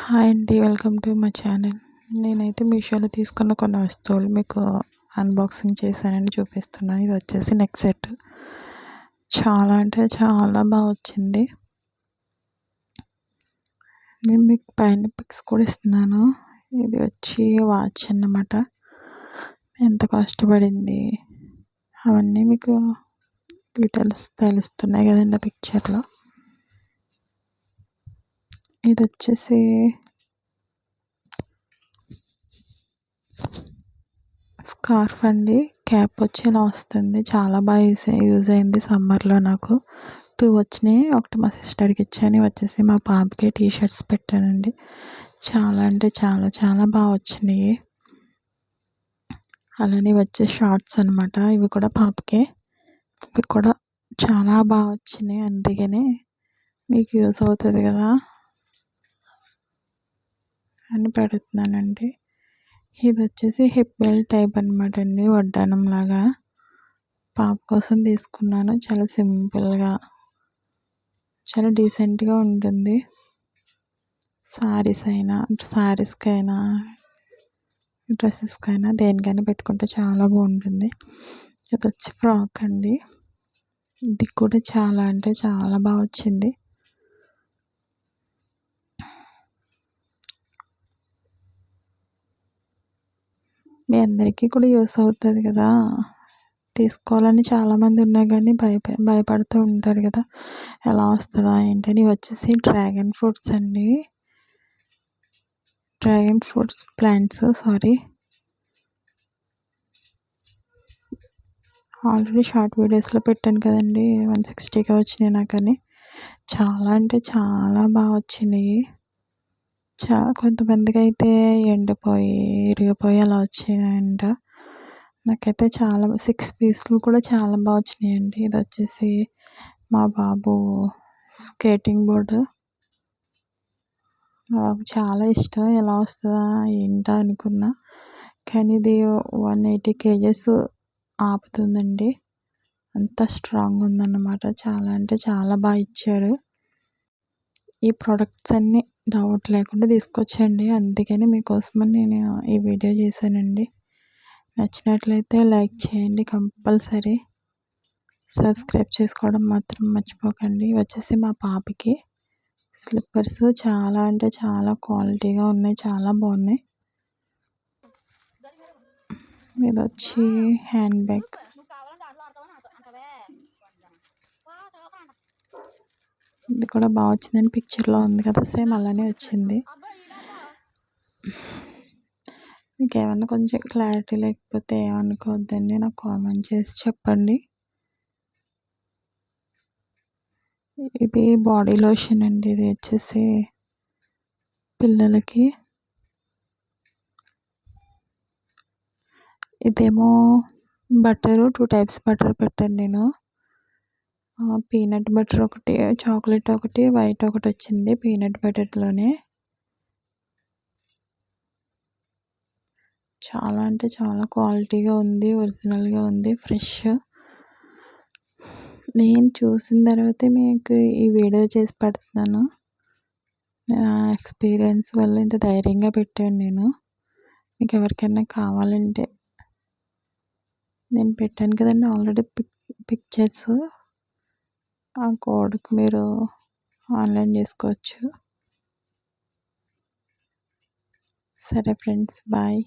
Hi అండి. Welcome to my channel. నేనైతే మీషోలో తీసుకున్న కొన్ని వస్తువులు మీకు అన్బాక్సింగ్ చేశానని చూపిస్తున్నాను. ఇది వచ్చేసి నెక్ సెట్. చాలా అంటే చాలా బాగా వచ్చింది. నేను మీకు పైన పిక్స్ కూడా ఇస్తున్నాను. ఇది వచ్చి వాచ్ అన్నమాట. ఎంత కష్టపడింది అవన్నీ మీకు డీటెయిల్స్ తెలుస్తున్నాయి కదండి ఆ పిక్చర్లో. ఇది వచ్చేసి స్కార్ఫ్ అండి. క్యాప్ వచ్చి ఇలా వస్తుంది. చాలా బాగా యూజ్ అయింది సమ్మర్లో నాకు. 2 వచ్చినాయి. ఒకటి మా సిస్టర్కి ఇచ్చాను. వచ్చేసి మా పాపకి టీ షర్ట్స్ పెట్టానండి. చాలా అంటే చాలా చాలా బాగా వచ్చినాయి. అలానే వచ్చే షార్ట్స్ అనమాట. ఇవి కూడా పాపకే. ఇవి కూడా చాలా బాగా వచ్చినాయి. అందుకనే మీకు యూజ్ అవుతుంది కదా అని పెడుతున్నానండి. ఇది వచ్చేసి హిప్ బెల్ట్ టైప్ అనమాట అండి. వడ్డానం లాగా పాప కోసం తీసుకున్నాను. చాలా సింపుల్గా చాలా డీసెంట్గా ఉంటుంది. శారీస్కైనా డ్రెస్సెస్కైనా దేనికైనా పెట్టుకుంటే చాలా బాగుంటుంది. ఇది వచ్చి ఫ్రాక్ అండి. ఇది కూడా చాలా అంటే చాలా బాగా వచ్చింది. మీ అందరికీ కూడా యూస్ అవుతుంది కదా. తీసుకోవాలని చాలామంది ఉన్నా కానీ భయపడుతూ ఉంటారు కదా, ఎలా వస్తుందా ఏంటని. వచ్చేసి dragon fruits plants already short వీడియోస్లో పెట్టాను కదండి. 160గా వచ్చినాయి నాకని. చాలా అంటే చాలా బాగా వచ్చినాయి. కొంతమందికి అయితే ఎండిపోయి ఇరిగిపోయి అలా వచ్చాయంట. నాకైతే 6 పీస్లు కూడా చాలా బాగా వచ్చినాయండి. ఇది వచ్చేసి మా బాబు స్కేటింగ్ బోర్డు. నాకు చాలా ఇష్టం. ఎలా వస్తుందా ఏంటా అనుకున్నా, కానీ ఇది 180 కేజెస్ ఆపుతుందండి. అంత స్ట్రాంగ్ ఉందన్నమాట. చాలా అంటే చాలా బాగా ఇచ్చారు. ఈ ప్రోడక్ట్స్ అన్నీ డౌట్ లేకుండా తీసుకొచ్చండి. అందుకని మీకోసమని నేను ఈ వీడియో చేశానండి. నచ్చినట్లయితే లైక్ చేయండి. కంపల్సరీ సబ్స్క్రైబ్ చేసుకోవడం మాత్రం మర్చిపోకండి. వచ్చేసి మా పాపకి స్లిప్పర్స్ చాలా అంటే చాలా క్వాలిటీగా ఉన్నాయి. చాలా బాగున్నాయి. ఇది వచ్చి హ్యాండ్ బ్యాగ్. ఇది కూడా బాగా వచ్చిందని పిక్చర్లో ఉంది కదా, సేమ్ అలానే వచ్చింది. మీకు ఏమన్నా కొంచెం క్లారిటీ లేకపోతే ఏమనుకోవద్దండి, నాకు కామెంట్ చేసి చెప్పండి. ఇది బాడీ లోషన్ అండి. ఇది వచ్చేసి పిల్లలకి. ఇదేమో బటరు, 2 టైప్స్ బటర్ పెట్టాను నేను. పీనట్ బటర్ ఒకటి, చాక్లెట్ ఒకటి, వైట్ ఒకటి వచ్చింది పీనట్ బటర్లోనే. చాలా అంటే చాలా క్వాలిటీగా ఉంది. ఒరిజినల్గా ఉంది. ఫ్రెష్. నేను చూసిన తర్వాతే మీకు ఈ వీడియో చేసి పెడుతున్నాను. నా ఎక్స్పీరియన్స్ వల్ల ఇంత ధైర్యంగా పెట్టాను నేను. మీకు ఎవరికైనా కావాలంటే నేను పెట్టాను కదండి ఆల్రెడీ పిక్చర్స్. ఆ కోడ్కి మీరు ఆన్లైన్ చేసుకోవచ్చు. సరే ఫ్రెండ్స్, బాయ్.